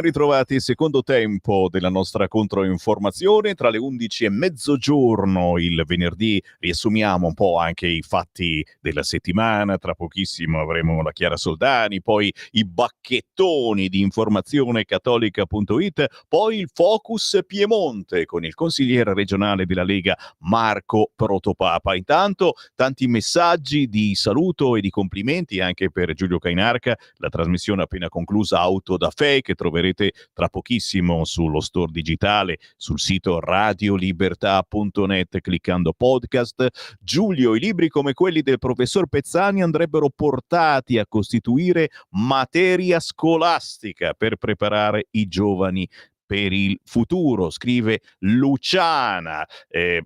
Ritrovati, secondo tempo della nostra controinformazione tra le 11 e mezzogiorno il venerdì. Riassumiamo un po' anche i fatti della settimana. Tra pochissimo avremo la Chiara Soldani, poi i bacchettoni di informazione cattolica.it, poi il Focus Piemonte con il consigliere regionale della Lega Marco Protopapa. Intanto tanti messaggi di saluto e di complimenti anche per Giulio Cainarca, la trasmissione appena conclusa Auto da Fe, che troverete tra pochissimo sullo store digitale, sul sito radiolibertà.net cliccando podcast. Giulio, i libri come quelli del professor Pezzani andrebbero portati a costituire materia scolastica per preparare i giovani per il futuro, scrive Luciana.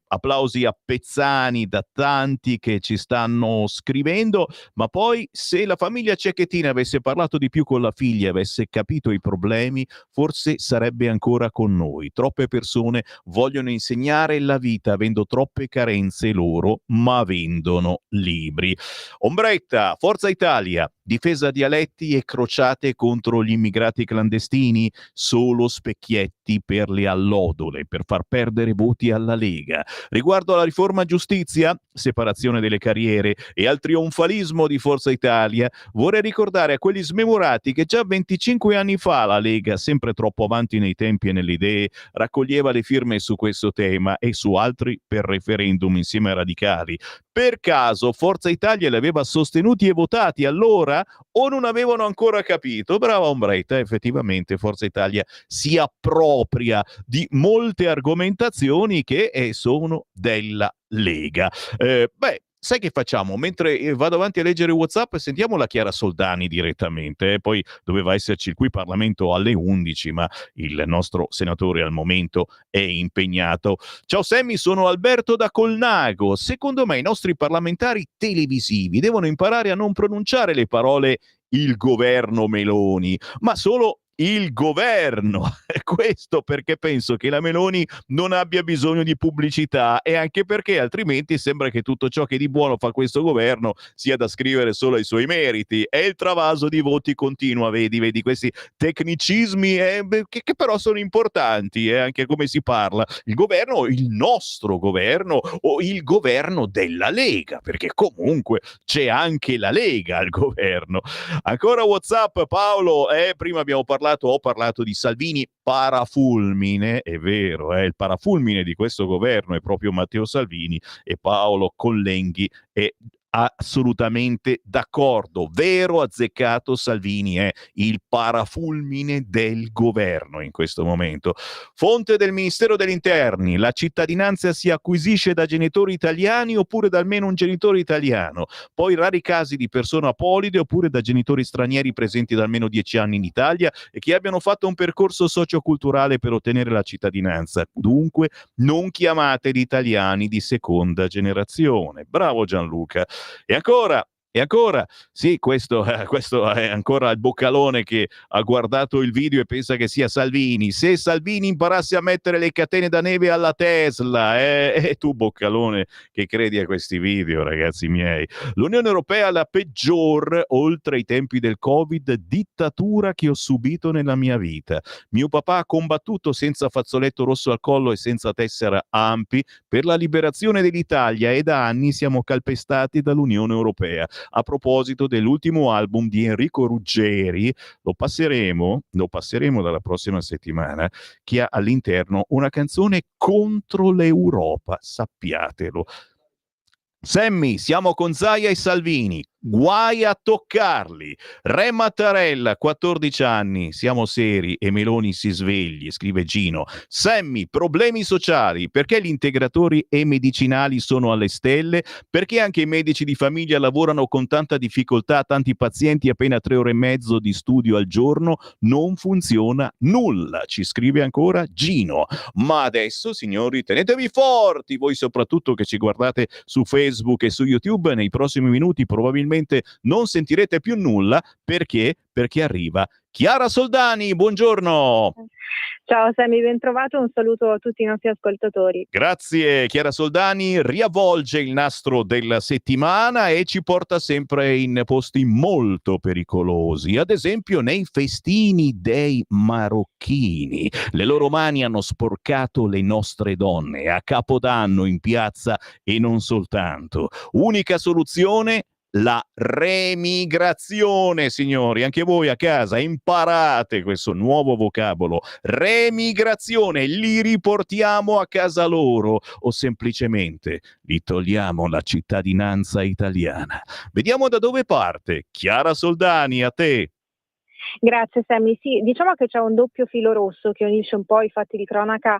Applausi a Pezzani da tanti che ci stanno scrivendo, ma poi se la famiglia Cecchettin avesse parlato di più con la figlia, avesse capito i problemi, forse sarebbe ancora con noi. Troppe persone vogliono insegnare la vita avendo troppe carenze loro, ma vendono libri. Ombretta, Forza Italia, difesa dialetti e crociate contro gli immigrati clandestini, solo specchietti per le allodole, per far perdere voti alla Lega. Riguardo alla riforma giustizia, separazione delle carriere e al trionfalismo di Forza Italia, vorrei ricordare a quelli smemorati che già 25 anni fa la Lega, sempre troppo avanti nei tempi e nelle idee, raccoglieva le firme su questo tema e su altri per referendum insieme ai radicali. Per caso Forza Italia li aveva sostenuti e votati allora o non avevano ancora capito? Brava Ombretta, effettivamente Forza Italia si appropria di molte argomentazioni che sono della Lega. Sai che facciamo? Mentre vado avanti a leggere WhatsApp, sentiamo la Chiara Soldani direttamente. Poi doveva esserci qui Parlamento alle 11, ma il nostro senatore al momento è impegnato. Ciao Sammy, sono Alberto da Colnago. Secondo me i nostri parlamentari televisivi devono imparare a non pronunciare le parole il governo Meloni, ma solo il governo. Questo perché penso che la Meloni non abbia bisogno di pubblicità e anche perché altrimenti sembra che tutto ciò che di buono fa questo governo sia da scrivere solo ai suoi meriti. E il travaso di voti continua, vedi questi tecnicismi che però sono importanti, anche come si parla. Il governo, il nostro governo o il governo della Lega, perché comunque c'è anche la Lega al governo. Ancora WhatsApp, Paolo, prima ho parlato di Salvini parafulmine, è vero, il parafulmine di questo governo è proprio Matteo Salvini e Paolo Collenghi è assolutamente d'accordo. Vero, azzeccato, Salvini è il parafulmine del governo in questo momento. Fonte del Ministero degli Interni: la cittadinanza si acquisisce da genitori italiani oppure da almeno un genitore italiano, poi rari casi di persone apolide oppure da genitori stranieri presenti da almeno 10 anni in Italia e che abbiano fatto un percorso socioculturale per ottenere la cittadinanza. Dunque non chiamateli italiani di seconda generazione. Bravo Gianluca. E ancora, sì, questo è ancora il boccalone che ha guardato il video e pensa che sia Salvini. Se Salvini imparasse a mettere le catene da neve alla Tesla, e tu boccalone che credi a questi video, ragazzi miei. L'Unione Europea è la peggior, oltre ai tempi del Covid, dittatura che ho subito nella mia vita. Mio papà ha combattuto senza fazzoletto rosso al collo e senza tessera ANPI per la liberazione dell'Italia e da anni siamo calpestati dall'Unione Europea. A proposito dell'ultimo album di Enrico Ruggeri, lo passeremo dalla prossima settimana, che ha all'interno una canzone contro l'Europa, sappiatelo. Sammy, siamo con Zaia e Salvini, guai a toccarli. Re Mattarella, 14 anni, siamo seri e Meloni si svegli, scrive Gino. Sammy, problemi sociali, perché gli integratori e medicinali sono alle stelle? Perché anche i medici di famiglia lavorano con tanta difficoltà, tanti pazienti, appena 3 ore e mezzo di studio al giorno? Non funziona nulla, ci scrive ancora Gino. Ma adesso, signori, tenetevi forti, voi soprattutto che ci guardate su Facebook e su YouTube, nei prossimi minuti probabilmente non sentirete più nulla perché arriva Chiara Soldani. Buongiorno. Ciao Sammy, ben trovato, un saluto a tutti i nostri ascoltatori. Grazie Chiara Soldani, riavvolge il nastro della settimana e ci porta sempre in posti molto pericolosi, ad esempio nei festini dei marocchini. Le loro mani hanno sporcato le nostre donne a Capodanno in piazza e non soltanto. Unica soluzione? La remigrazione, signori. Anche voi a casa imparate questo nuovo vocabolo. Remigrazione, li riportiamo a casa loro o semplicemente gli togliamo la cittadinanza italiana. Vediamo da dove parte. Chiara Soldani, a te. Grazie Sammy, sì, diciamo che c'è un doppio filo rosso che unisce un po' i fatti di cronaca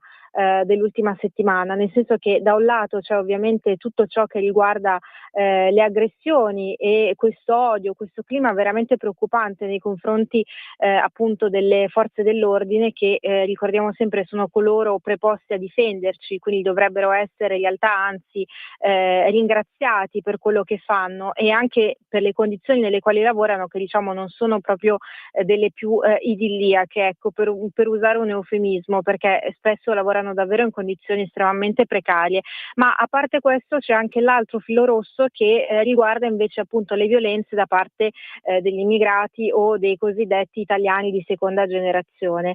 dell'ultima settimana, nel senso che da un lato c'è ovviamente tutto ciò che riguarda le aggressioni e questo odio, questo clima veramente preoccupante nei confronti appunto delle forze dell'ordine che ricordiamo sempre sono coloro preposti a difenderci, quindi dovrebbero essere in realtà anzi ringraziati per quello che fanno e anche per le condizioni nelle quali lavorano che diciamo non sono proprio delle più idilliache, ecco, per usare un eufemismo, perché spesso lavorano davvero in condizioni estremamente precarie. Ma a parte questo c'è anche l'altro filo rosso che riguarda invece appunto le violenze da parte degli immigrati o dei cosiddetti italiani di seconda generazione.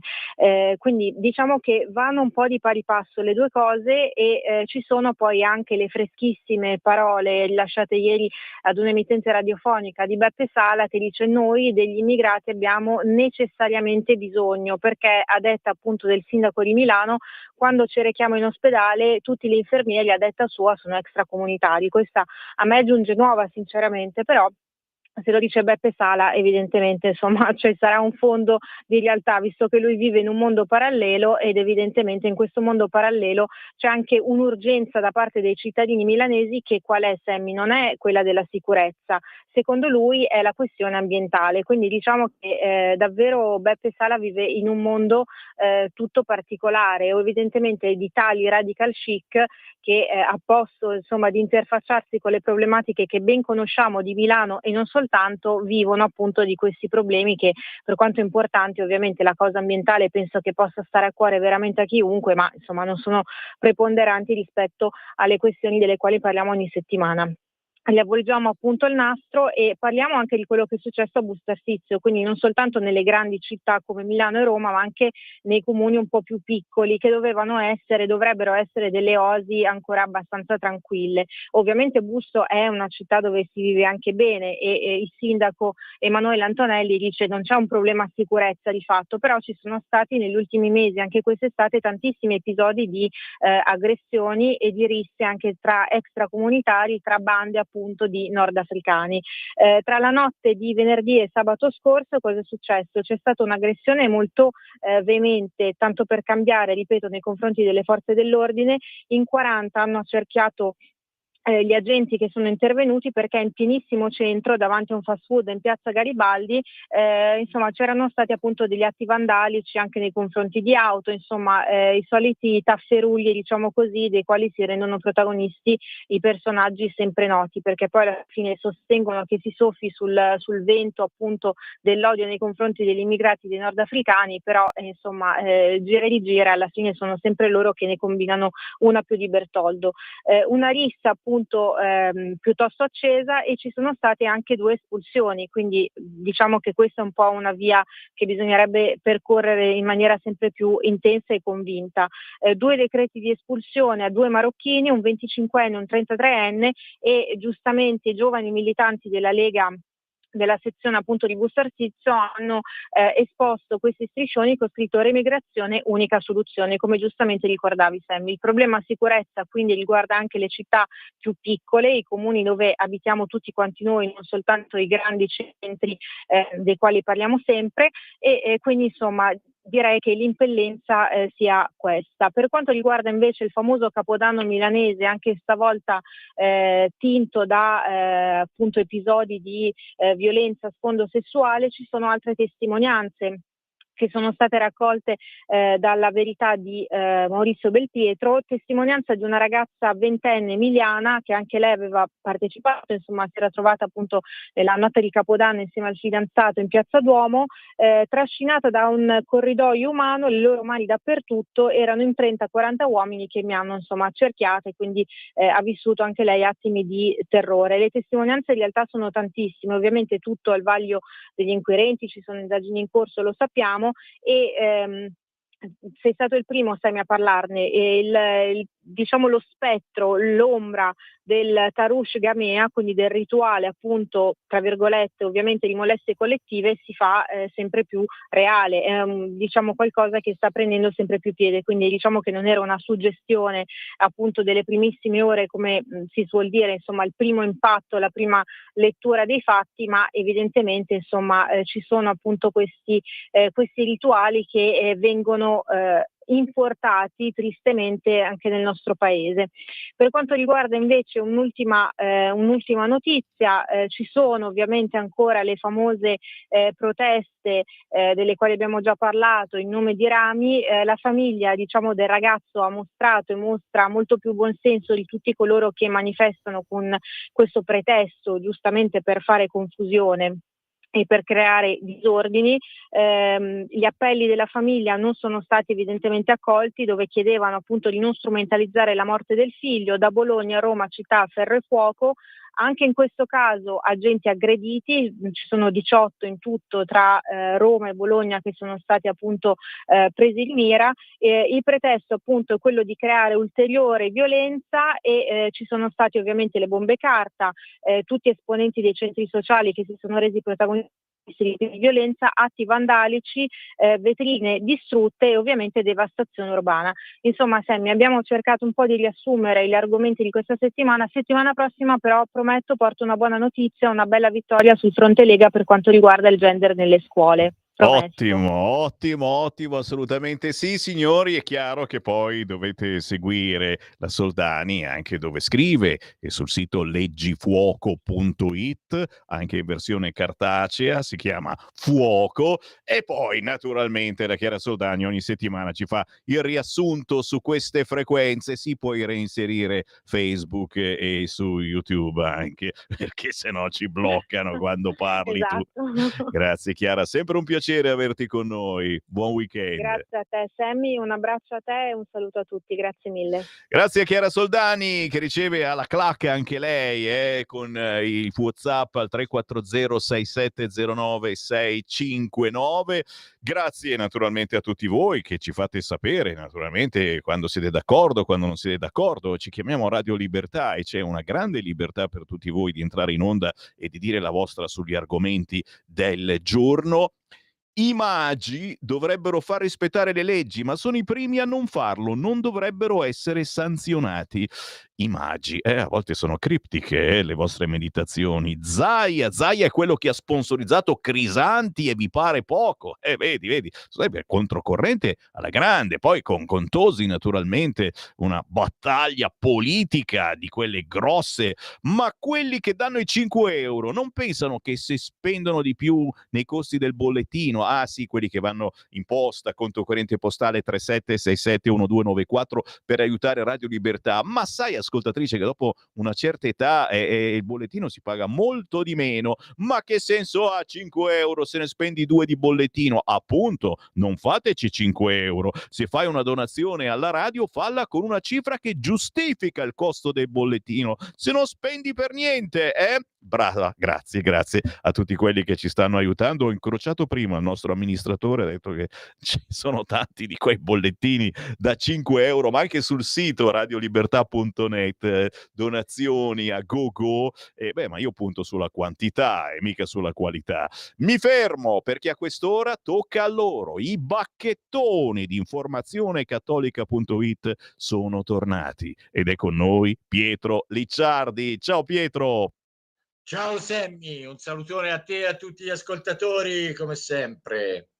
Quindi diciamo che vanno un po' di pari passo le due cose e ci sono poi anche le freschissime parole rilasciate ieri ad un'emittente radiofonica di Beppe Sala che dice: noi degli immigrati abbiamo necessariamente bisogno, perché a detta appunto del sindaco di Milano quando ci rechiamo in ospedale tutti gli infermieri a detta sua sono extracomunitari. Questa a me giunge nuova sinceramente, però se lo dice Beppe Sala evidentemente insomma cioè sarà un fondo di realtà, visto che lui vive in un mondo parallelo ed evidentemente in questo mondo parallelo c'è anche un'urgenza da parte dei cittadini milanesi che qual è, Sammy? Non è quella della sicurezza, secondo lui è la questione ambientale, quindi diciamo che davvero Beppe Sala vive in un mondo tutto particolare o evidentemente di tali radical chic che a posto insomma di interfacciarsi con le problematiche che ben conosciamo di Milano e non soltanto, vivono appunto di questi problemi che per quanto importanti ovviamente la cosa ambientale penso che possa stare a cuore veramente a chiunque, ma insomma non sono preponderanti rispetto alle questioni delle quali parliamo ogni settimana. Gli avvolgiamo appunto il nastro e parliamo anche di quello che è successo a Busto Arsizio, quindi non soltanto nelle grandi città come Milano e Roma, ma anche nei comuni un po' più piccoli che dovrebbero essere delle oasi ancora abbastanza tranquille. Ovviamente Busto è una città dove si vive anche bene e il sindaco Emanuele Antonelli dice non c'è un problema sicurezza di fatto, però ci sono stati negli ultimi mesi, anche quest'estate, tantissimi episodi di aggressioni e di risse anche tra extracomunitari, tra bande appunto di nordafricani. Tra la notte di venerdì e sabato scorso cosa è successo? C'è stata un'aggressione molto veemente, tanto per cambiare, ripeto, nei confronti delle forze dell'ordine. In 40 hanno accerchiato gli agenti che sono intervenuti perché in pienissimo centro, davanti a un fast food in piazza Garibaldi, insomma c'erano stati appunto degli atti vandalici anche nei confronti di auto, insomma i soliti tafferugli diciamo così, dei quali si rendono protagonisti i personaggi sempre noti, perché poi alla fine sostengono che si soffi sul vento appunto dell'odio nei confronti degli immigrati dei nordafricani, però insomma gira e rigira, alla fine sono sempre loro che ne combinano una più di Bertoldo. Una rissa appunto piuttosto accesa e ci sono state anche 2 espulsioni, quindi diciamo che questa è un po' una via che bisognerebbe percorrere in maniera sempre più intensa e convinta. 2 decreti di espulsione a 2 marocchini, un 25enne e un 33enne e giustamente i giovani militanti della Lega della sezione appunto di Busto Arsizio hanno esposto questi striscioni con scritto remigrazione unica soluzione, come giustamente ricordavi Sammy. Il problema sicurezza quindi riguarda anche le città più piccole, i comuni dove abitiamo tutti quanti noi, non soltanto i grandi centri dei quali parliamo sempre e quindi insomma direi che l'impellenza sia questa. Per quanto riguarda invece il famoso Capodanno milanese, anche stavolta tinto da appunto episodi di violenza a sfondo sessuale, ci sono altre testimonianze che sono state raccolte dalla Verità di Maurizio Belpietro, testimonianza di una ragazza ventenne emiliana che anche lei aveva partecipato, insomma si era trovata appunto la notte di Capodanno insieme al fidanzato in Piazza Duomo, trascinata da un corridoio umano, le loro mani dappertutto, erano in 30-40 uomini che mi hanno insomma accerchiata, e quindi ha vissuto anche lei attimi di terrore. Le testimonianze in realtà sono tantissime, ovviamente tutto al vaglio degli inquirenti, ci sono indagini in corso, lo sappiamo, e sei stato il primo, Semi, a parlarne. E diciamo lo spettro, l'ombra del Tarush Gamea, quindi del rituale appunto, tra virgolette, ovviamente di molestie collettive, si fa sempre più reale, è diciamo qualcosa che sta prendendo sempre più piede, quindi diciamo che non era una suggestione appunto delle primissime ore, come si suol dire, insomma il primo impatto, la prima lettura dei fatti, ma evidentemente insomma ci sono appunto questi rituali che vengono importati tristemente anche nel nostro paese. Per quanto riguarda invece un'ultima notizia, ci sono ovviamente ancora le famose proteste delle quali abbiamo già parlato in nome di Rami. La famiglia, diciamo, del ragazzo ha mostrato e mostra molto più buonsenso di tutti coloro che manifestano con questo pretesto, giustamente per fare confusione e per creare disordini. Gli appelli della famiglia non sono stati evidentemente accolti, dove chiedevano appunto di non strumentalizzare la morte del figlio. Da Bologna, Roma, città, ferro e fuoco. Anche in questo caso agenti aggrediti, ci sono 18 in tutto tra Roma e Bologna che sono stati appunto presi di mira. Il pretesto appunto è quello di creare ulteriore violenza e ci sono stati ovviamente le bombe carta, tutti esponenti dei centri sociali che si sono resi protagonisti di violenza, atti vandalici, vetrine distrutte e ovviamente devastazione urbana. Insomma, Sammy, abbiamo cercato un po' di riassumere gli argomenti di questa settimana. Settimana prossima però prometto porto una buona notizia, una bella vittoria sul fronte Lega per quanto riguarda il gender nelle scuole. Promesso. Ottimo, assolutamente sì, signori. È chiaro che poi dovete seguire la Soldani anche dove scrive, e sul sito leggifuoco.it, anche in versione cartacea, si chiama Fuoco. E poi, naturalmente, la Chiara Soldani ogni settimana ci fa il riassunto su queste frequenze. Si può reinserire Facebook e su YouTube anche, perché sennò ci bloccano quando parli tu. Esatto. Grazie Chiara, sempre un piacere averti con noi. Buon weekend. Grazie a te, Sammy, un abbraccio a te e un saluto a tutti, grazie mille. Grazie a Chiara Soldani che riceve alla clac anche lei con il WhatsApp al 340 6709 659. Grazie naturalmente a tutti voi che ci fate sapere naturalmente quando siete d'accordo, quando non siete d'accordo. Ci chiamiamo Radio Libertà e c'è una grande libertà per tutti voi di entrare in onda e di dire la vostra sugli argomenti del giorno. I magi dovrebbero far rispettare le leggi, ma sono i primi a non farlo, non dovrebbero essere sanzionati. I magi, a volte sono criptiche, le vostre meditazioni. Zaia è quello che ha sponsorizzato Crisanti e vi pare poco. Vedi, sarebbe controcorrente alla grande. Poi con Contosi, naturalmente, una battaglia politica di quelle grosse, ma quelli che danno i 5 euro non pensano che se spendono di più nei costi del bollettino, sì, quelli che vanno in posta, conto corrente postale 37671294 per aiutare Radio Libertà, ma sai ascoltatrice che dopo una certa età il bollettino si paga molto di meno, ma che senso ha 5 euro se ne spendi 2 di bollettino? Appunto, non fateci 5 euro, se fai una donazione alla radio falla con una cifra che giustifica il costo del bollettino, se non spendi per niente, Brava, grazie a tutti quelli che ci stanno aiutando. Ho incrociato prima il nostro amministratore, ha detto che ci sono tanti di quei bollettini da 5 euro, ma anche sul sito radiolibertà.net, donazioni a go-go. Ma io punto sulla quantità e mica sulla qualità. Mi fermo perché a quest'ora tocca a loro. I bacchettoni di informazionecattolica.it sono tornati ed è con noi Pietro Licciardi. Ciao Pietro! Ciao Sammy, un salutone a te e a tutti gli ascoltatori, come sempre.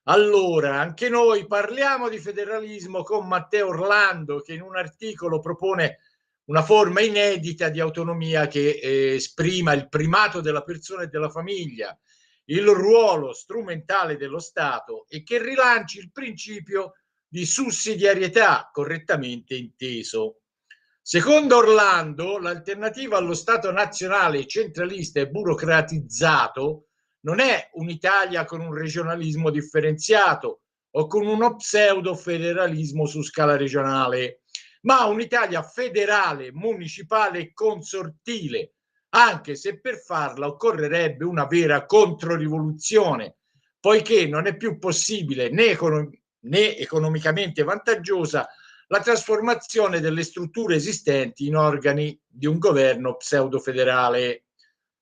Allora, anche noi parliamo di federalismo con Matteo Orlando, che in un articolo propone una forma inedita di autonomia che esprima il primato della persona e della famiglia, il ruolo strumentale dello Stato e che rilanci il principio di sussidiarietà correttamente inteso. Secondo Orlando, l'alternativa allo Stato nazionale centralista e burocratizzato non è un'Italia con un regionalismo differenziato o con uno pseudo-federalismo su scala regionale, ma un'Italia federale, municipale e consortile, anche se per farla occorrerebbe una vera controrivoluzione, poiché non è più possibile né economicamente vantaggiosa la trasformazione delle strutture esistenti in organi di un governo pseudo-federale.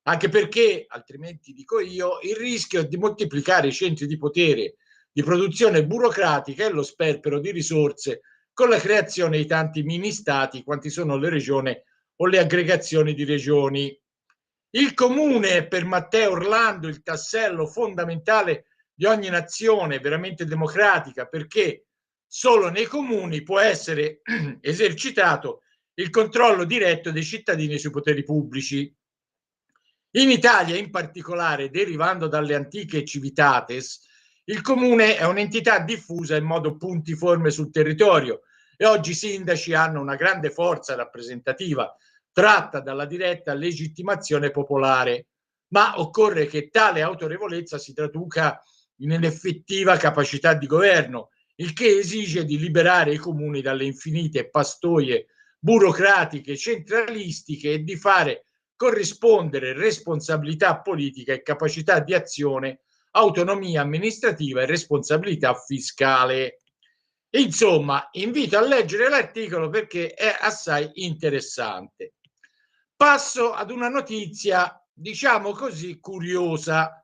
Anche perché, altrimenti dico io, il rischio è di moltiplicare i centri di potere, di produzione burocratica e lo sperpero di risorse con la creazione di tanti mini-stati quanti sono le regioni o le aggregazioni di regioni. Il comune è per Matteo Orlando il tassello fondamentale di ogni nazione veramente democratica, perché solo nei comuni può essere esercitato il controllo diretto dei cittadini sui poteri pubblici. In Italia, in particolare, derivando dalle antiche civitates, il comune è un'entità diffusa in modo puntiforme sul territorio e oggi i sindaci hanno una grande forza rappresentativa tratta dalla diretta legittimazione popolare, ma occorre che tale autorevolezza si traduca in un'effettiva capacità di governo, il che esige di liberare i comuni dalle infinite pastoie burocratiche centralistiche e di fare corrispondere responsabilità politica e capacità di azione, autonomia amministrativa e responsabilità fiscale. Insomma, invito a leggere l'articolo perché è assai interessante. Passo ad una notizia, diciamo così, curiosa.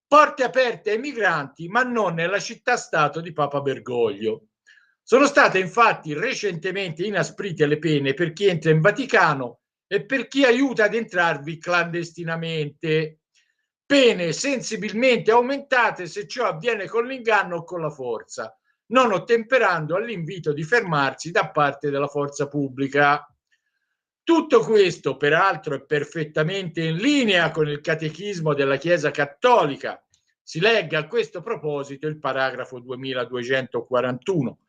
Porte aperte ai migranti, ma non nella città-stato di Papa Bergoglio. Sono state infatti recentemente inasprite le pene per chi entra in Vaticano e per chi aiuta ad entrarvi clandestinamente. Pene sensibilmente aumentate se ciò avviene con l'inganno o con la forza, non ottemperando all'invito di fermarsi da parte della forza pubblica. Tutto questo, peraltro, è perfettamente in linea con il catechismo della Chiesa Cattolica. Si legga a questo proposito il paragrafo 2241.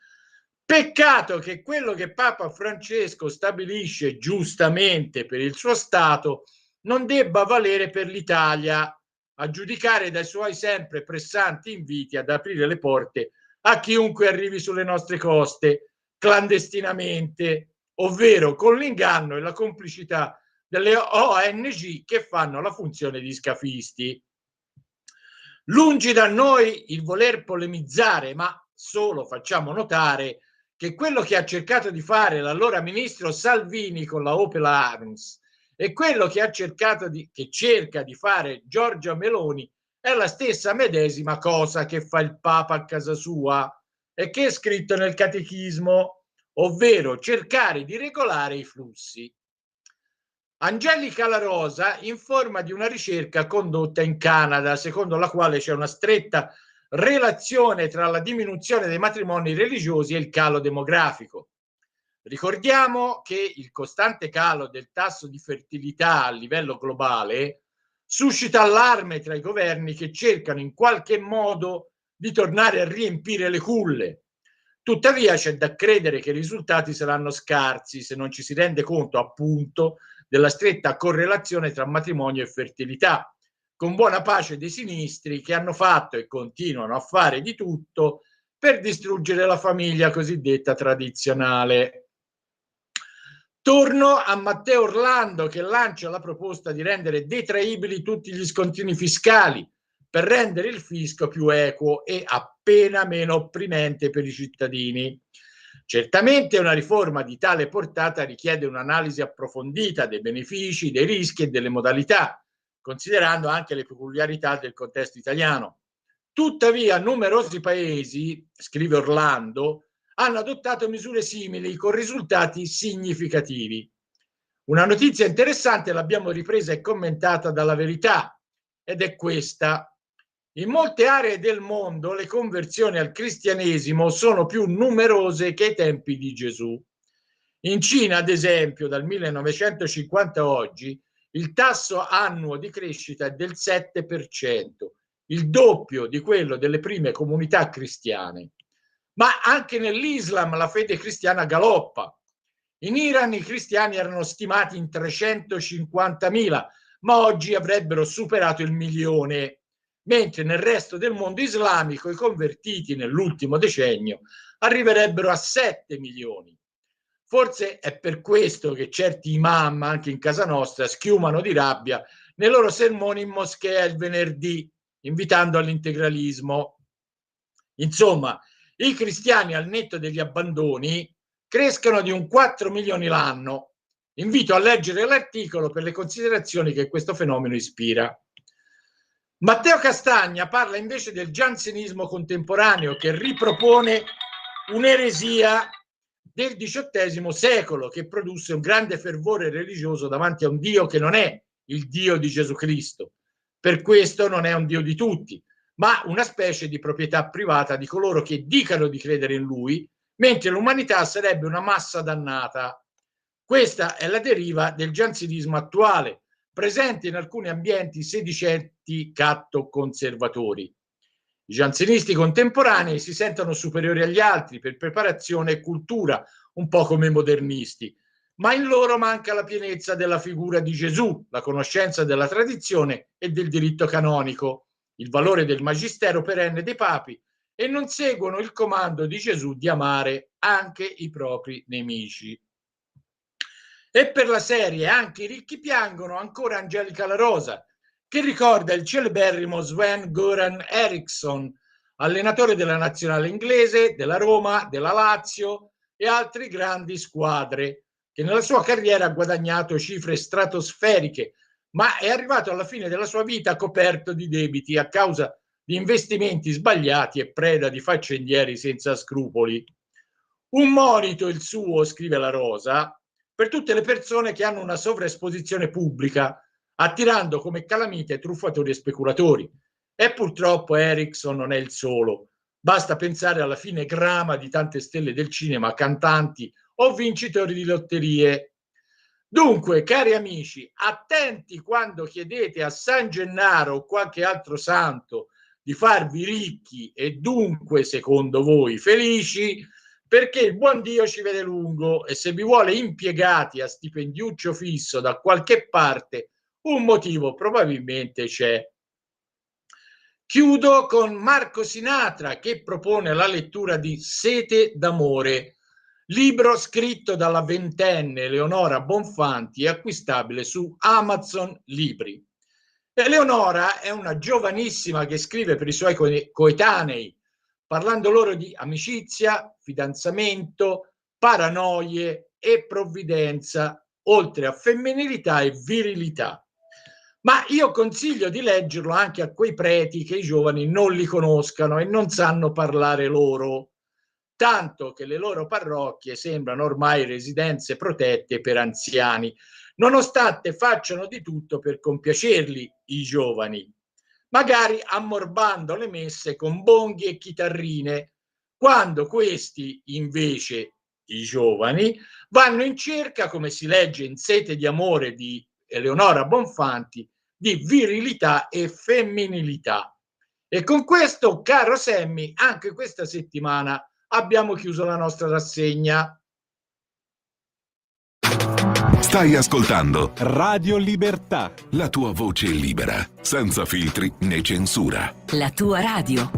Peccato che quello che Papa Francesco stabilisce giustamente per il suo Stato non debba valere per l'Italia, a giudicare dai suoi sempre pressanti inviti ad aprire le porte a chiunque arrivi sulle nostre coste clandestinamente, ovvero con l'inganno e la complicità delle ONG che fanno la funzione di scafisti. Lungi da noi il voler polemizzare, ma solo facciamo notare che quello che ha cercato di fare l'allora ministro Salvini con la Open Arms e quello che cerca di fare Giorgia Meloni è la stessa medesima cosa che fa il Papa a casa sua e che è scritto nel catechismo, ovvero cercare di regolare i flussi. Angelica La Rosa informa di una ricerca condotta in Canada, secondo la quale c'è una stretta relazione tra la diminuzione dei matrimoni religiosi e il calo demografico. Ricordiamo che il costante calo del tasso di fertilità a livello globale suscita allarme tra i governi che cercano in qualche modo di tornare a riempire le culle. Tuttavia c'è da credere che i risultati saranno scarsi se non ci si rende conto, appunto, della stretta correlazione tra matrimonio e fertilità, con buona pace dei sinistri che hanno fatto e continuano a fare di tutto per distruggere la famiglia cosiddetta tradizionale. Torno a Matteo Orlando che lancia la proposta di rendere detraibili tutti gli scontrini fiscali per rendere il fisco più equo e appena meno opprimente per i cittadini. Certamente una riforma di tale portata richiede un'analisi approfondita dei benefici, dei rischi e delle modalità, considerando anche le peculiarità del contesto italiano. Tuttavia, numerosi paesi, scrive Orlando, hanno adottato misure simili con risultati significativi. Una notizia interessante l'abbiamo ripresa e commentata dalla Verità ed è questa. In molte aree del mondo le conversioni al cristianesimo sono più numerose che ai tempi di Gesù. In Cina, ad esempio, dal 1950 a oggi, il tasso annuo di crescita è del 7%, il doppio di quello delle prime comunità cristiane. Ma anche nell'Islam la fede cristiana galoppa. In Iran i cristiani erano stimati in 350.000, ma oggi avrebbero superato il 1.000.000, mentre nel resto del mondo islamico i convertiti nell'ultimo decennio arriverebbero a 7 milioni. Forse è per questo che certi imam, anche in casa nostra, schiumano di rabbia nei loro sermoni in moschea il venerdì, invitando all'integralismo. Insomma, i cristiani al netto degli abbandoni crescono di un 4 milioni l'anno. Invito a leggere l'articolo per le considerazioni che questo fenomeno ispira. Matteo Castagna parla invece del giansenismo contemporaneo, che ripropone un'eresia del XVIII secolo, che produsse un grande fervore religioso davanti a un Dio che non è il Dio di Gesù Cristo. Per questo non è un Dio di tutti, ma una specie di proprietà privata di coloro che dicano di credere in Lui, mentre l'umanità sarebbe una massa dannata. Questa è la deriva del giansenismo attuale, presente in alcuni ambienti sedicenti catto-conservatori. I giansenisti contemporanei si sentono superiori agli altri per preparazione e cultura, un po' come i modernisti, ma in loro manca la pienezza della figura di Gesù, la conoscenza della tradizione e del diritto canonico, il valore del magistero perenne dei papi, e non seguono il comando di Gesù di amare anche i propri nemici. E per la serie Anche i ricchi piangono, ancora Angelica La Rosa, che ricorda il celeberrimo Sven-Göran Eriksson, allenatore della nazionale inglese, della Roma, della Lazio e altre grandi squadre, che nella sua carriera ha guadagnato cifre stratosferiche, ma è arrivato alla fine della sua vita coperto di debiti a causa di investimenti sbagliati e preda di faccendieri senza scrupoli. Un monito il suo, scrive La Rosa, per tutte le persone che hanno una sovraesposizione pubblica, attirando come calamite truffatori e speculatori. E purtroppo Eriksson non è il solo. Basta pensare alla fine grama di tante stelle del cinema, cantanti o vincitori di lotterie. Dunque, cari amici, attenti quando chiedete a San Gennaro o qualche altro santo di farvi ricchi e dunque, secondo voi, felici, perché il buon Dio ci vede lungo e se vi vuole impiegati a stipendiuccio fisso da qualche parte, un motivo probabilmente c'è. Chiudo con Marco Sinatra, che propone la lettura di Sete d'amore, libro scritto dalla ventenne Eleonora Bonfanti e acquistabile su Amazon Libri. Eleonora è una giovanissima che scrive per i suoi coetanei, parlando loro di amicizia, fidanzamento, paranoie e provvidenza, oltre a femminilità e virilità. Ma io consiglio di leggerlo anche a quei preti che i giovani non li conoscano e non sanno parlare loro, tanto che le loro parrocchie sembrano ormai residenze protette per anziani, nonostante facciano di tutto per compiacerli i giovani, magari ammorbando le messe con bonghi e chitarrine, quando questi, invece, i giovani, vanno in cerca, come si legge in Sete di amore di Eleonora Bonfanti, di virilità e femminilità. E con questo, caro Sammy, anche questa settimana abbiamo chiuso la nostra rassegna. Stai ascoltando Radio Libertà, la tua voce libera, senza filtri né censura. La tua radio.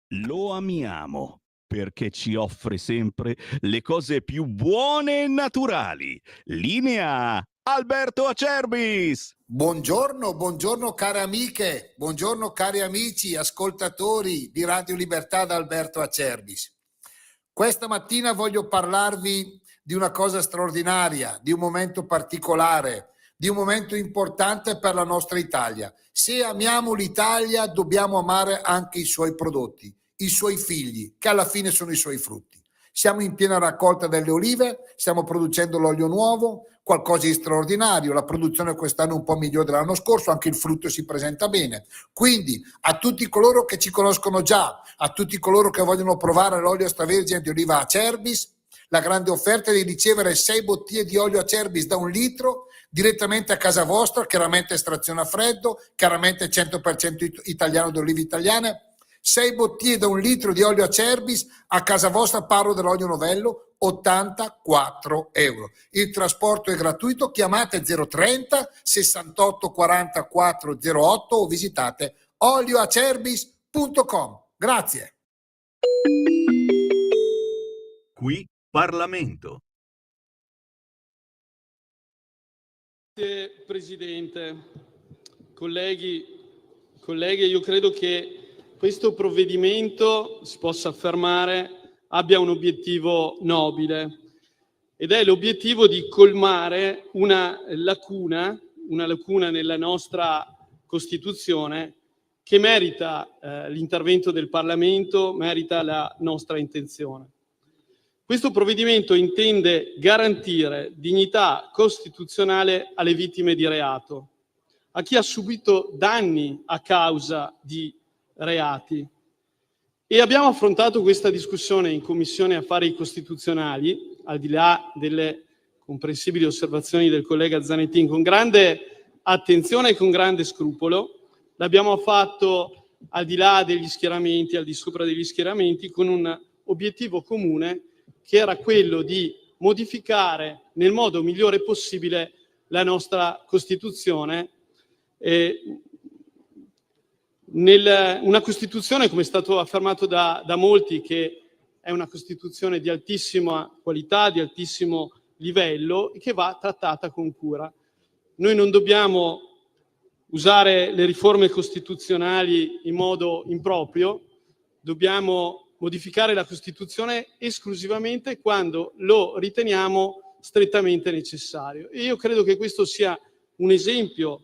Lo amiamo perché ci offre sempre le cose più buone e naturali. Linea Alberto Acerbis. Buongiorno care amiche, buongiorno cari amici, ascoltatori di Radio Libertà da Alberto Acerbis. Questa mattina voglio parlarvi di una cosa straordinaria, di un momento particolare, di un momento importante per la nostra Italia. Se amiamo l'Italia, dobbiamo amare anche i suoi prodotti, i suoi figli, che alla fine sono i suoi frutti. Siamo in piena raccolta delle olive, stiamo producendo l'olio nuovo, qualcosa di straordinario, la produzione quest'anno è un po' migliore dell'anno scorso, anche il frutto si presenta bene. Quindi a tutti coloro che ci conoscono già, a tutti coloro che vogliono provare l'olio extravergine di oliva Acerbis, la grande offerta di ricevere 6 bottiglie di olio Acerbis da 1 litro direttamente a casa vostra, chiaramente estrazione a freddo, chiaramente 100% italiano, d'olive italiane. 6 bottiglie da 1 litro di olio Acerbis a casa vostra, parlo dell'olio Novello, 84 euro. Il trasporto è gratuito, chiamate 030 68 44 08 o visitate olioacerbis.com. Grazie. Qui Parlamento. Grazie Presidente, colleghi, colleghe, io credo che questo provvedimento, si possa affermare, abbia un obiettivo nobile, ed è l'obiettivo di colmare una lacuna nella nostra Costituzione che merita l'intervento del Parlamento, merita la nostra intenzione. Questo provvedimento intende garantire dignità costituzionale alle vittime di reato, a chi ha subito danni a causa di reati. E abbiamo affrontato questa discussione in Commissione Affari Costituzionali, al di là delle comprensibili osservazioni del collega Zanettin, con grande attenzione e con grande scrupolo. L'abbiamo fatto al di là degli schieramenti, al di sopra degli schieramenti, con un obiettivo comune, che era quello di modificare nel modo migliore possibile la nostra Costituzione, una Costituzione, come è stato affermato da molti, che è una Costituzione di altissima qualità, di altissimo livello e che va trattata con cura. Noi non dobbiamo usare le riforme costituzionali in modo improprio, dobbiamo modificare la Costituzione esclusivamente quando lo riteniamo strettamente necessario. E io credo che questo sia un esempio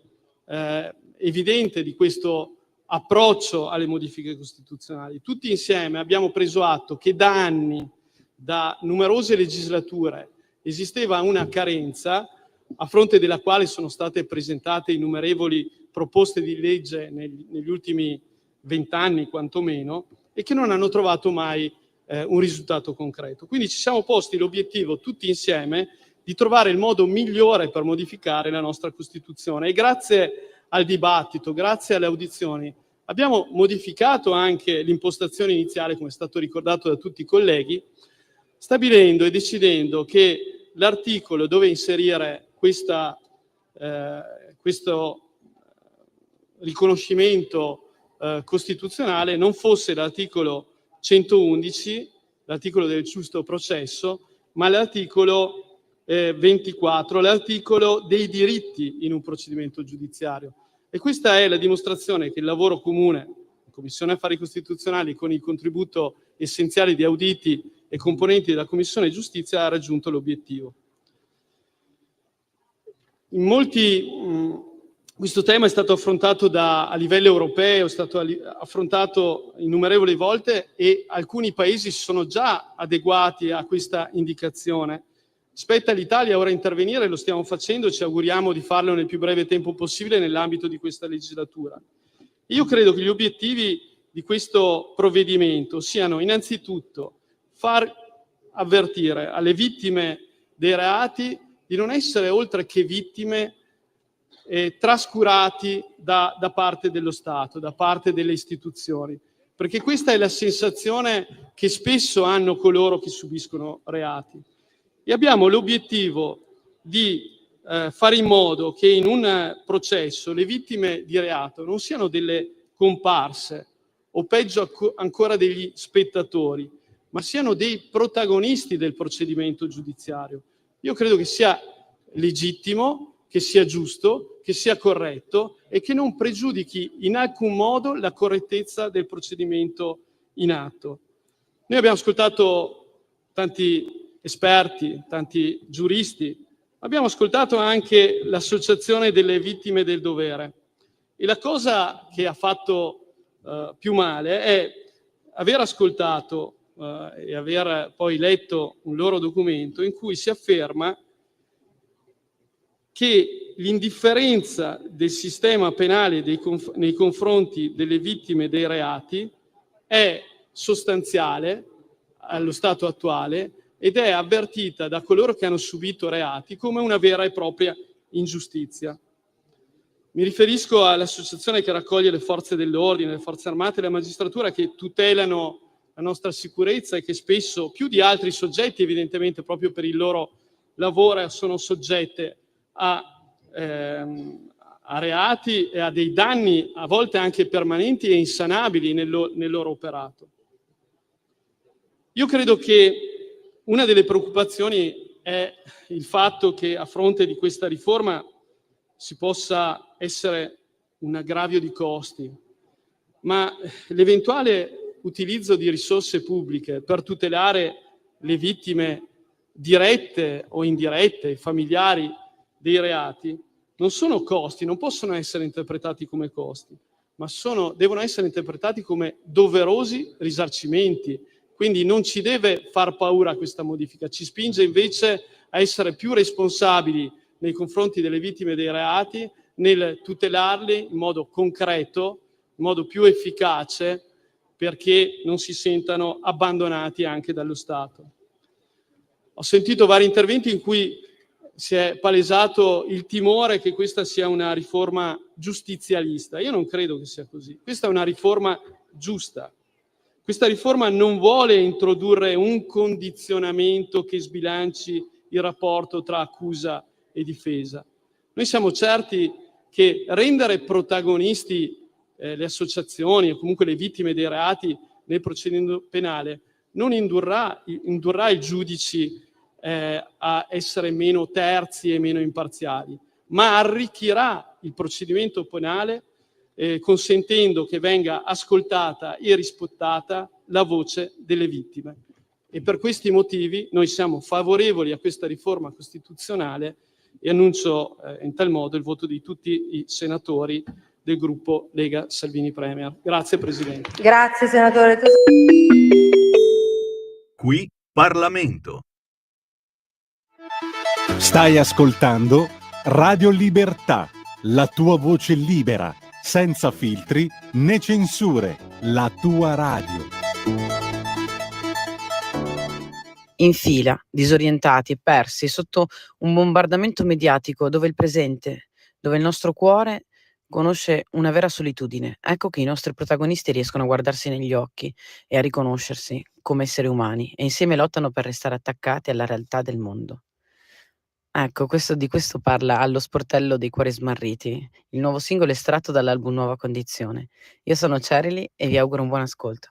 evidente di questo approccio alle modifiche costituzionali. Tutti insieme abbiamo preso atto che da anni, da numerose legislature, esisteva una carenza a fronte della quale sono state presentate innumerevoli proposte di legge negli ultimi 20 anni quantomeno, e che non hanno trovato mai un risultato concreto. Quindi ci siamo posti l'obiettivo tutti insieme di trovare il modo migliore per modificare la nostra Costituzione, e grazie al dibattito, grazie alle audizioni, abbiamo modificato anche l'impostazione iniziale, come è stato ricordato da tutti i colleghi, stabilendo e decidendo che l'articolo dove inserire questo riconoscimento costituzionale non fosse l'articolo 111, l'articolo del giusto processo, ma l'articolo 24, l'articolo dei diritti in un procedimento giudiziario. E questa è la dimostrazione che il lavoro comune, la Commissione Affari Costituzionali, con il contributo essenziale di auditi e componenti della Commissione Giustizia, ha raggiunto l'obiettivo. In molti questo tema è stato affrontato a livello europeo, è stato affrontato innumerevoli volte, e alcuni paesi si sono già adeguati a questa indicazione. Spetta all'Italia ora intervenire, lo stiamo facendo, ci auguriamo di farlo nel più breve tempo possibile nell'ambito di questa legislatura. Io credo che gli obiettivi di questo provvedimento siano innanzitutto far avvertire alle vittime dei reati di non essere oltre che vittime trascurati da parte dello Stato, da parte delle istituzioni, perché questa è la sensazione che spesso hanno coloro che subiscono reati. E abbiamo l'obiettivo di fare in modo che in un processo le vittime di reato non siano delle comparse o peggio ancora degli spettatori, ma siano dei protagonisti del procedimento giudiziario. Io credo che sia legittimo, che sia giusto, che sia corretto e che non pregiudichi in alcun modo la correttezza del procedimento in atto. Noi abbiamo ascoltato tanti esperti, tanti giuristi, abbiamo ascoltato anche l'Associazione delle Vittime del Dovere, e la cosa che ha fatto più male è aver ascoltato e aver poi letto un loro documento in cui si afferma che l'indifferenza del sistema penale nei confronti delle vittime dei reati è sostanziale allo stato attuale ed è avvertita da coloro che hanno subito reati come una vera e propria ingiustizia. Mi riferisco all'associazione che raccoglie le forze dell'ordine, le forze armate e la magistratura, che tutelano la nostra sicurezza e che spesso, più di altri soggetti, evidentemente proprio per il loro lavoro, sono soggette a reati e a dei danni a volte anche permanenti e insanabili nel loro operato. Io credo che una delle preoccupazioni è il fatto che a fronte di questa riforma si possa essere un aggravio di costi, ma l'eventuale utilizzo di risorse pubbliche per tutelare le vittime dirette o indirette, i familiari dei reati, non sono costi, non possono essere interpretati come costi, ma devono essere interpretati come doverosi risarcimenti. Quindi non ci deve far paura questa modifica, ci spinge invece a essere più responsabili nei confronti delle vittime dei reati, nel tutelarli in modo concreto, in modo più efficace, perché non si sentano abbandonati anche dallo Stato. Ho sentito vari interventi in cui si è palesato il timore che questa sia una riforma giustizialista. Io non credo che sia così. Questa è una riforma giusta. Questa riforma non vuole introdurre un condizionamento che sbilanci il rapporto tra accusa e difesa. Noi siamo certi che rendere protagonisti le associazioni o comunque le vittime dei reati nel procedimento penale non indurrà i giudici a essere meno terzi e meno imparziali, ma arricchirà il procedimento penale consentendo che venga ascoltata e rispettata la voce delle vittime. E per questi motivi noi siamo favorevoli a questa riforma costituzionale e annuncio in tal modo il voto di tutti i senatori del gruppo Lega Salvini Premier. Grazie Presidente. Grazie senatore. Qui Parlamento. Stai ascoltando Radio Libertà, la tua voce libera, senza filtri né censure, la tua radio. In fila, disorientati e persi sotto un bombardamento mediatico dove il nostro cuore conosce una vera solitudine. Ecco che i nostri protagonisti riescono a guardarsi negli occhi e a riconoscersi come esseri umani e insieme lottano per restare attaccati alla realtà del mondo. Ecco, di questo parla Allo sportello dei cuori smarriti, il nuovo singolo estratto dall'album Nuova Condizione. Io sono Cerily e vi auguro un buon ascolto.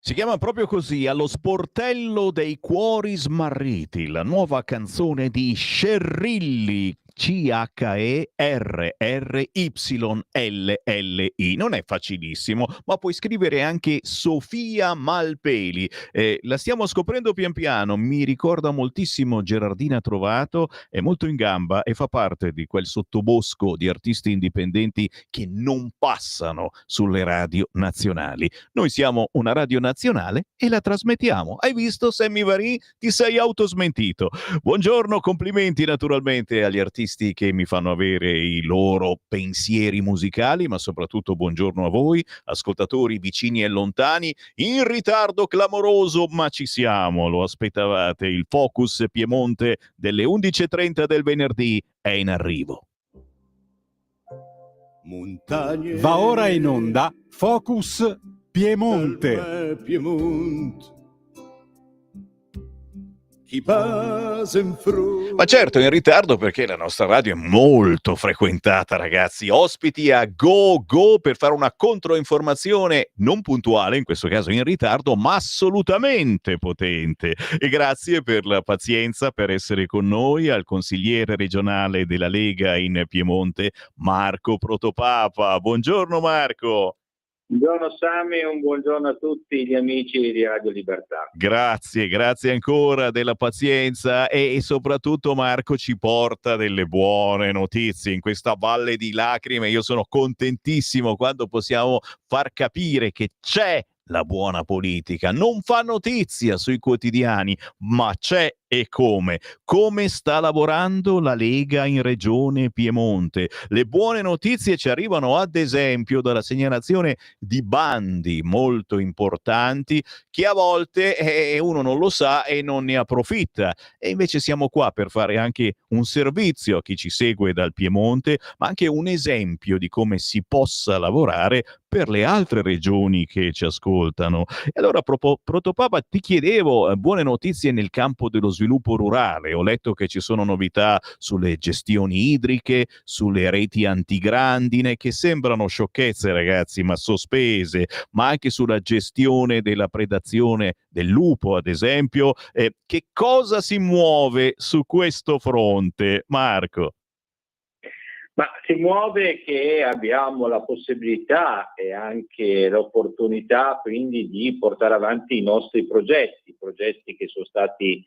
Si chiama proprio così, Allo sportello dei cuori smarriti, la nuova canzone di Scerrilli, Cherrylli. Non è facilissimo, ma puoi scrivere anche Sofia Malpeli. La stiamo scoprendo pian piano, mi ricorda moltissimo Gerardina Trovato, è molto in gamba e fa parte di quel sottobosco di artisti indipendenti che non passano sulle radio nazionali. Noi siamo una radio nazionale e la trasmettiamo. Hai visto, Sammy Varin? Ti sei autosmentito. Buongiorno, complimenti naturalmente agli artisti che mi fanno avere i loro pensieri musicali, ma soprattutto buongiorno a voi, ascoltatori vicini e lontani. In ritardo clamoroso, ma ci siamo, lo aspettavate. Il Focus Piemonte delle 11:30 del venerdì è in arrivo. Va ora in onda Focus Piemonte. Ma certo, in ritardo perché la nostra radio è molto frequentata, ragazzi. Ospiti a go per fare una controinformazione non puntuale, in questo caso in ritardo, ma assolutamente potente. E grazie per la pazienza, per essere con noi, al consigliere regionale della Lega in Piemonte, Marco Protopapa. Buongiorno Marco. Buongiorno Sami e un buongiorno a tutti gli amici di Radio Libertà. Grazie ancora della pazienza e soprattutto Marco ci porta delle buone notizie in questa valle di lacrime. Io sono contentissimo quando possiamo far capire che c'è la buona politica, non fa notizia sui quotidiani, ma c'è e come. Come sta lavorando la Lega in Regione Piemonte? Le buone notizie ci arrivano ad esempio dalla segnalazione di bandi molto importanti che a volte uno non lo sa e non ne approfitta. E invece siamo qua per fare anche un servizio a chi ci segue dal Piemonte, ma anche un esempio di come si possa lavorare per le altre regioni che ci ascoltano. E allora, Protopapa, ti chiedevo buone notizie nel campo dello sviluppo rurale. Ho letto che ci sono novità sulle gestioni idriche, sulle reti antigrandine, che sembrano sciocchezze, ragazzi, ma sospese, ma anche sulla gestione della predazione del lupo, ad esempio. Che cosa si muove su questo fronte, Marco? Ma si muove che abbiamo la possibilità e anche l'opportunità quindi di portare avanti i nostri progetti che sono stati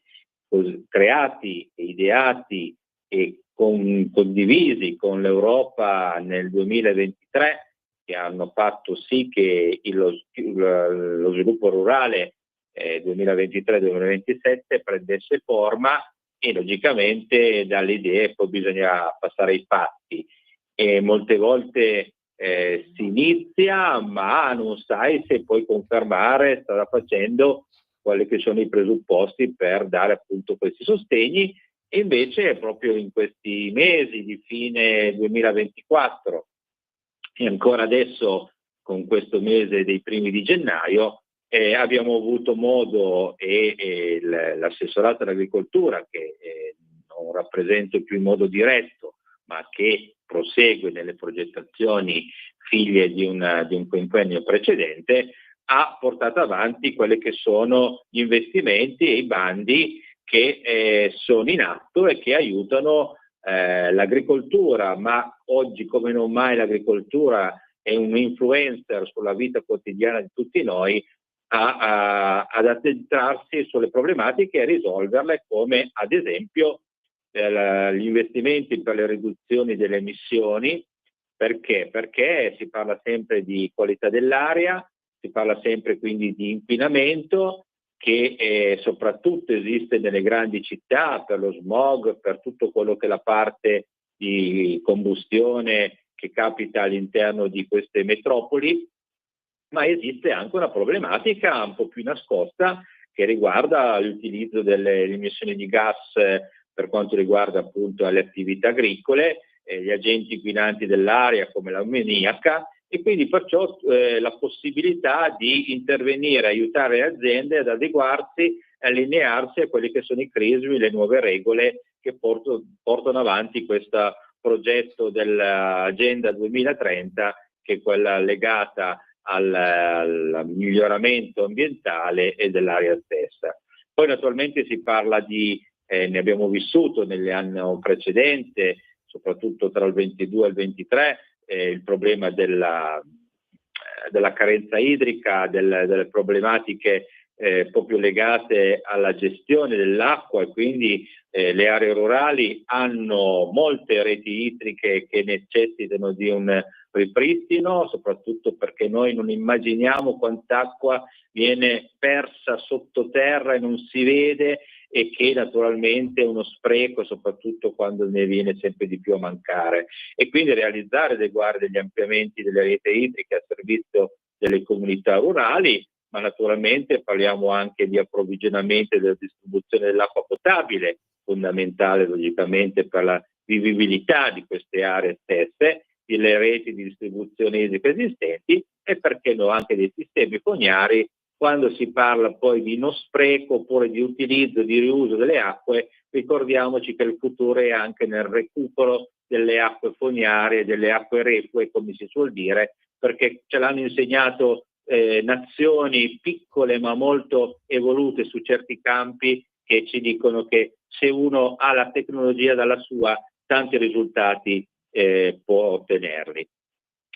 creati, ideati e condivisi con l'Europa nel 2023, che hanno fatto sì che lo sviluppo rurale 2023-2027 prendesse forma. E logicamente dalle idee poi bisogna passare ai fatti e molte volte si inizia ma non sai se puoi confermare, strada facendo, quali che sono i presupposti per dare appunto questi sostegni. E invece proprio in questi mesi di fine 2024 e ancora adesso con questo mese dei primi di gennaio abbiamo avuto modo e l'assessorato all'agricoltura, che non rappresento più in modo diretto, ma che prosegue nelle progettazioni figlie di un quinquennio precedente, ha portato avanti quelli che sono gli investimenti e i bandi che sono in atto e che aiutano l'agricoltura, ma oggi come non mai l'agricoltura è un influencer sulla vita quotidiana di tutti noi, ad addentrarsi sulle problematiche e risolverle, come ad esempio gli investimenti per le riduzioni delle emissioni. Perché? Perché si parla sempre di qualità dell'aria, si parla sempre quindi di inquinamento che soprattutto esiste nelle grandi città per lo smog, per tutto quello che è la parte di combustione che capita all'interno di queste metropoli. Ma esiste anche una problematica un po' più nascosta che riguarda l'utilizzo delle emissioni di gas per quanto riguarda appunto le attività agricole, gli agenti inquinanti dell'aria come l'ammoniaca, e quindi perciò la possibilità di intervenire, aiutare le aziende ad adeguarsi, allinearsi a quelli che sono i crismi, le nuove regole che portano avanti questo progetto dell'Agenda 2030, che è quella legata al miglioramento ambientale e dell'aria stessa. Poi naturalmente si parla ne abbiamo vissuto nell'anno precedente, soprattutto tra il 22 e il 23, il problema della carenza idrica, delle problematiche proprio legate alla gestione dell'acqua, e quindi le aree rurali hanno molte reti idriche che necessitano di un ripristino, soprattutto perché noi non immaginiamo quant'acqua viene persa sottoterra e non si vede, e che naturalmente è uno spreco, soprattutto quando ne viene sempre di più a mancare. E quindi realizzare degli ampliamenti delle reti idriche a servizio delle comunità rurali, ma naturalmente parliamo anche di approvvigionamento e della distribuzione dell'acqua potabile, fondamentale logicamente per la vivibilità di queste aree stesse, delle reti di distribuzione idrica esistenti, e perché no anche dei sistemi fognari. Quando si parla poi di non spreco oppure di utilizzo, di riuso delle acque, ricordiamoci che il futuro è anche nel recupero delle acque fognarie, delle acque reflue, come si suol dire, perché ce l'hanno insegnato nazioni piccole ma molto evolute su certi campi, che ci dicono che se uno ha la tecnologia dalla sua, tanti risultati può ottenerli.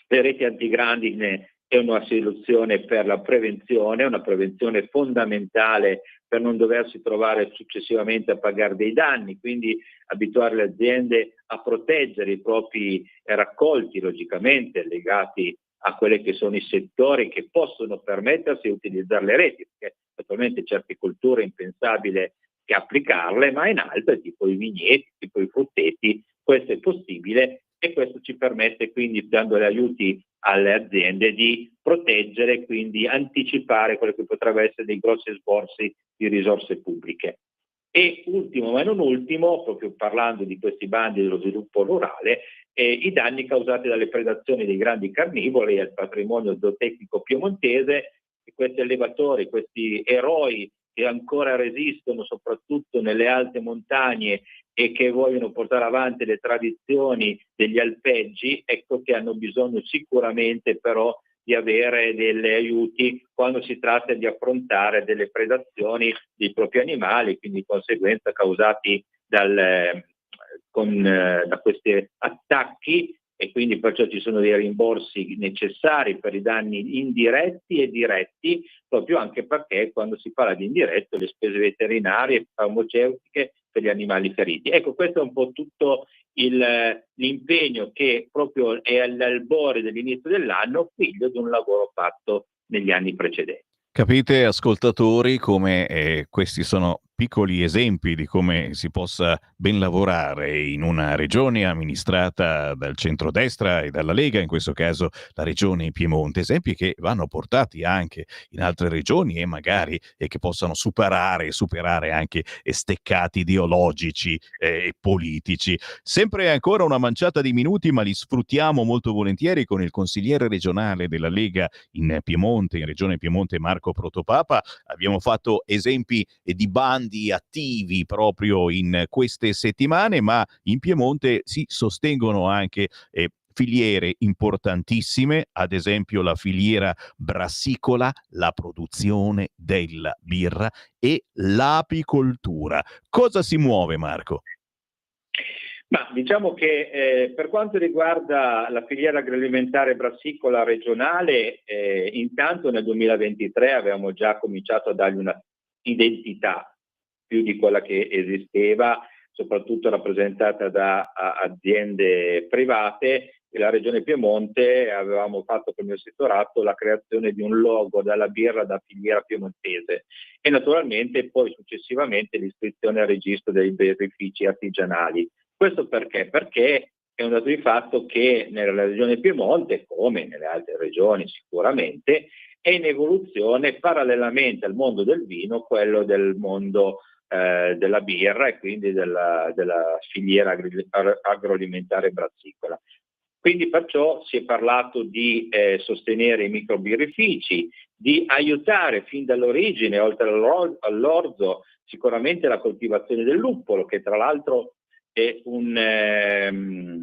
Le reti antigrandine è una soluzione per la prevenzione, una prevenzione fondamentale per non doversi trovare successivamente a pagare dei danni, quindi abituare le aziende a proteggere i propri raccolti, logicamente legati a quelli che sono i settori che possono permettersi di utilizzare le reti, perché naturalmente certe colture è impensabile che applicarle, ma in altre, tipo i vigneti, tipo i frutteti, questo è possibile, e questo ci permette quindi, dando gli aiuti alle aziende, di proteggere, quindi anticipare quello che potrebbe essere dei grossi sborsi di risorse pubbliche. E ultimo ma non ultimo, proprio parlando di questi bandi dello sviluppo rurale, i danni causati dalle predazioni dei grandi carnivori al patrimonio zootecnico piemontese, e questi allevatori, questi eroi che ancora resistono soprattutto nelle alte montagne e che vogliono portare avanti le tradizioni degli alpeggi, ecco che hanno bisogno sicuramente però di avere degli aiuti quando si tratta di affrontare delle predazioni dei propri animali, quindi di conseguenza causati da questi attacchi, e quindi perciò ci sono dei rimborsi necessari per i danni indiretti e diretti, proprio anche perché quando si parla di indiretto le spese veterinarie e farmaceutiche per gli animali feriti. Ecco, questo è un po' tutto l'impegno che proprio è all'albore dell'inizio dell'anno, figlio di un lavoro fatto negli anni precedenti. Capite, ascoltatori, come questi sono piccoli esempi di come si possa ben lavorare in una regione amministrata dal centrodestra e dalla Lega, in questo caso la regione Piemonte, esempi che vanno portati anche in altre regioni e magari che possano superare anche steccati ideologici e politici. Sempre ancora una manciata di minuti, ma li sfruttiamo molto volentieri con il consigliere regionale della Lega in Piemonte, in regione Piemonte, Marco Protopapa. Abbiamo fatto esempi di bandi attivi proprio in queste settimane, ma in Piemonte si sostengono anche filiere importantissime, ad esempio la filiera brassicola, la produzione della birra e l'apicoltura. Cosa si muove, Marco? Ma diciamo che per quanto riguarda la filiera agroalimentare brassicola regionale, intanto nel 2023 avevamo già cominciato a dargli una identità più di quella che esisteva, soprattutto rappresentata da aziende private, e la Regione Piemonte avevamo fatto con il mio assessorato la creazione di un logo dalla birra da filiera piemontese, e naturalmente poi successivamente l'iscrizione al registro dei birrifici artigianali. Questo perché? Perché è un dato di fatto che nella Regione Piemonte, come nelle altre regioni sicuramente, è in evoluzione parallelamente al mondo del vino quello del mondo della birra, e quindi della filiera agroalimentare brassicola. Quindi perciò si è parlato di sostenere i microbirrifici, di aiutare fin dall'origine, oltre all'orzo, sicuramente la coltivazione del luppolo, che tra l'altro è una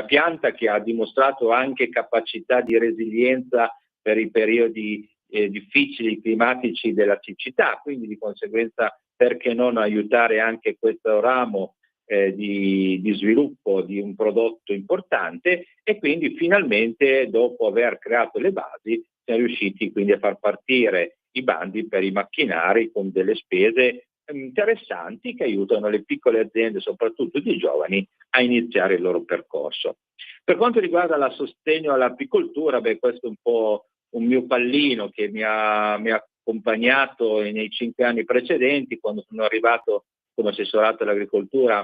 pianta che ha dimostrato anche capacità di resilienza per i periodi difficili climatici della siccità, quindi di conseguenza perché non aiutare anche questo ramo di sviluppo di un prodotto importante, e quindi finalmente dopo aver creato le basi siamo riusciti quindi a far partire i bandi per i macchinari con delle spese interessanti che aiutano le piccole aziende, soprattutto di giovani, a iniziare il loro percorso. Per quanto riguarda il sostegno all'apicoltura, questo è un po' un mio pallino che mi ha accompagnato nei 5 anni precedenti, quando sono arrivato come assessorato all'agricoltura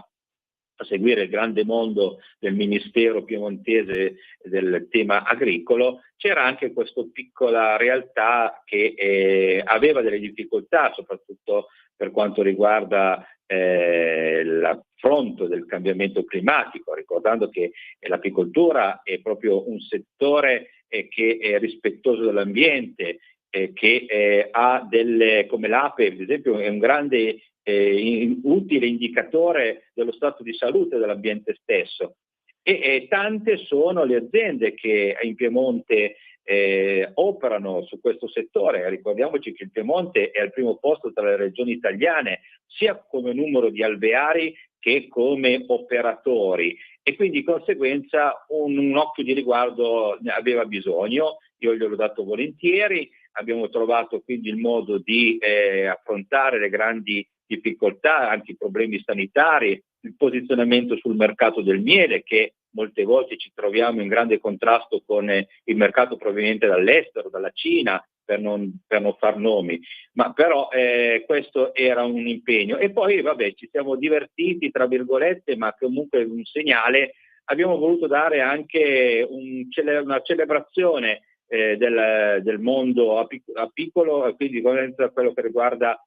a seguire il grande mondo del Ministero piemontese del tema agricolo. C'era anche questa piccola realtà che aveva delle difficoltà, soprattutto per quanto riguarda l'affronto del cambiamento climatico, ricordando che l'apicoltura è proprio un settore che è rispettoso dell'ambiente, che ha delle, come l'ape ad esempio, è un grande utile indicatore dello stato di salute dell'ambiente stesso, e tante sono le aziende che in Piemonte operano su questo settore. Ricordiamoci che il Piemonte è al primo posto tra le regioni italiane sia come numero di alveari che come operatori, e quindi di conseguenza un occhio di riguardo ne aveva bisogno. Io gliel'ho dato volentieri. Abbiamo trovato quindi il modo di affrontare le grandi difficoltà, anche i problemi sanitari, il posizionamento sul mercato del miele, che molte volte ci troviamo in grande contrasto con il mercato proveniente dall'estero, dalla Cina, per non far nomi, ma però questo era un impegno. E poi ci siamo divertiti, tra virgolette, ma comunque un segnale. Abbiamo voluto dare anche una celebrazione del mondo apicolo, quindi quello che riguarda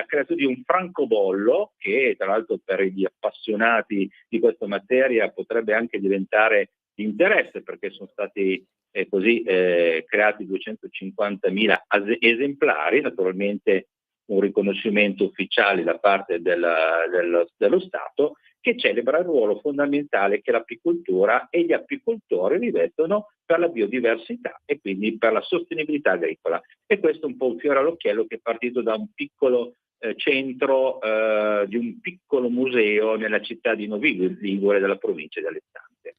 creazione di un francobollo, che tra l'altro per gli appassionati di questa materia potrebbe anche diventare di interesse, perché sono stati creati 250.000 esemplari, naturalmente un riconoscimento ufficiale da parte dello Stato, che celebra il ruolo fondamentale che l'apicoltura e gli apicoltori rivestono per la biodiversità e quindi per la sostenibilità agricola. E questo è un po' un fiore all'occhiello che è partito da un piccolo centro di un piccolo museo nella città di Novi Ligure della provincia di Alessandria.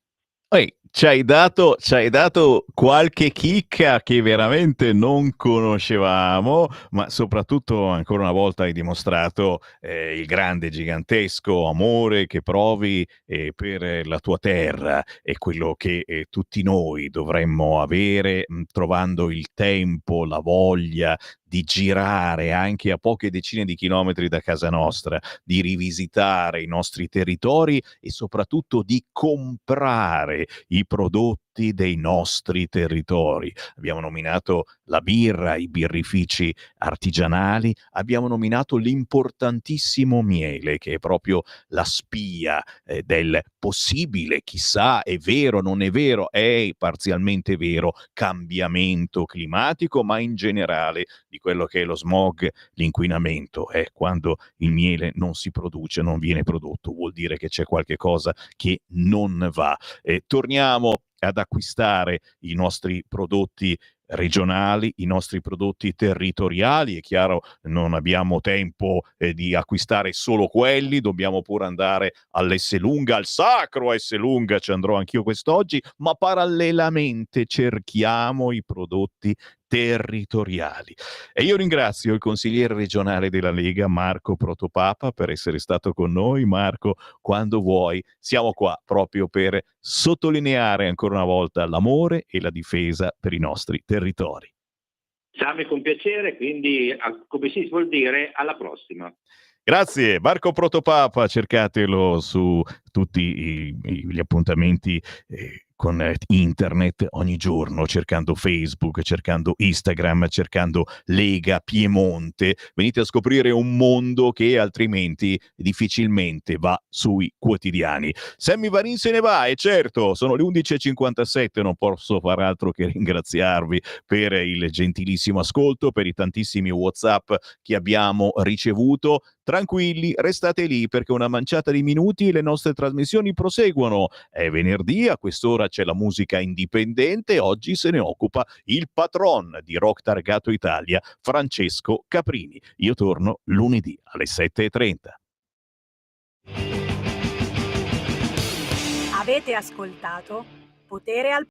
Ci hai dato qualche chicca che veramente non conoscevamo, ma soprattutto ancora una volta hai dimostrato il grande, gigantesco amore che provi per la tua terra, e quello che tutti noi dovremmo avere, trovando il tempo, la voglia di girare anche a poche decine di chilometri da casa nostra, di rivisitare i nostri territori e soprattutto di comprare i prodotti dei nostri territori. Abbiamo nominato la birra, i birrifici artigianali, abbiamo nominato l'importantissimo miele, che è proprio la spia del possibile, chissà, è vero, non è vero, è parzialmente vero, cambiamento climatico, ma in generale di quello che è lo smog, l'inquinamento. Quando il miele non si produce, non viene prodotto, vuol dire che c'è qualche cosa che non va. Torniamo ad acquistare i nostri prodotti regionali, i nostri prodotti territoriali. È chiaro, non abbiamo tempo di acquistare solo quelli, dobbiamo pure andare all'Esselunga, al sacro Esselunga, ci andrò anch'io quest'oggi, ma parallelamente cerchiamo i prodotti territoriali. E io ringrazio il consigliere regionale della Lega, Marco Protopapa, per essere stato con noi. Marco, quando vuoi, siamo qua proprio per sottolineare ancora una volta l'amore e la difesa per i nostri territori. Sami, con piacere, quindi come si vuol dire, alla prossima. Grazie, Marco Protopapa, cercatelo su tutti gli appuntamenti con internet ogni giorno, cercando Facebook, cercando Instagram, cercando Lega Piemonte. Venite a scoprire un mondo che altrimenti difficilmente va sui quotidiani. Sammy Varin se ne va, e certo, sono le 11:57, non posso far altro che ringraziarvi per il gentilissimo ascolto, per i tantissimi WhatsApp che abbiamo ricevuto. Tranquilli, restate lì perché una manciata di minuti e le nostre trasmissioni proseguono. È venerdì, a quest'ora c'è la musica indipendente, oggi se ne occupa il patron di Rock Targato Italia, Francesco Caprini. Io torno lunedì alle 7:30. Avete ascoltato Potere al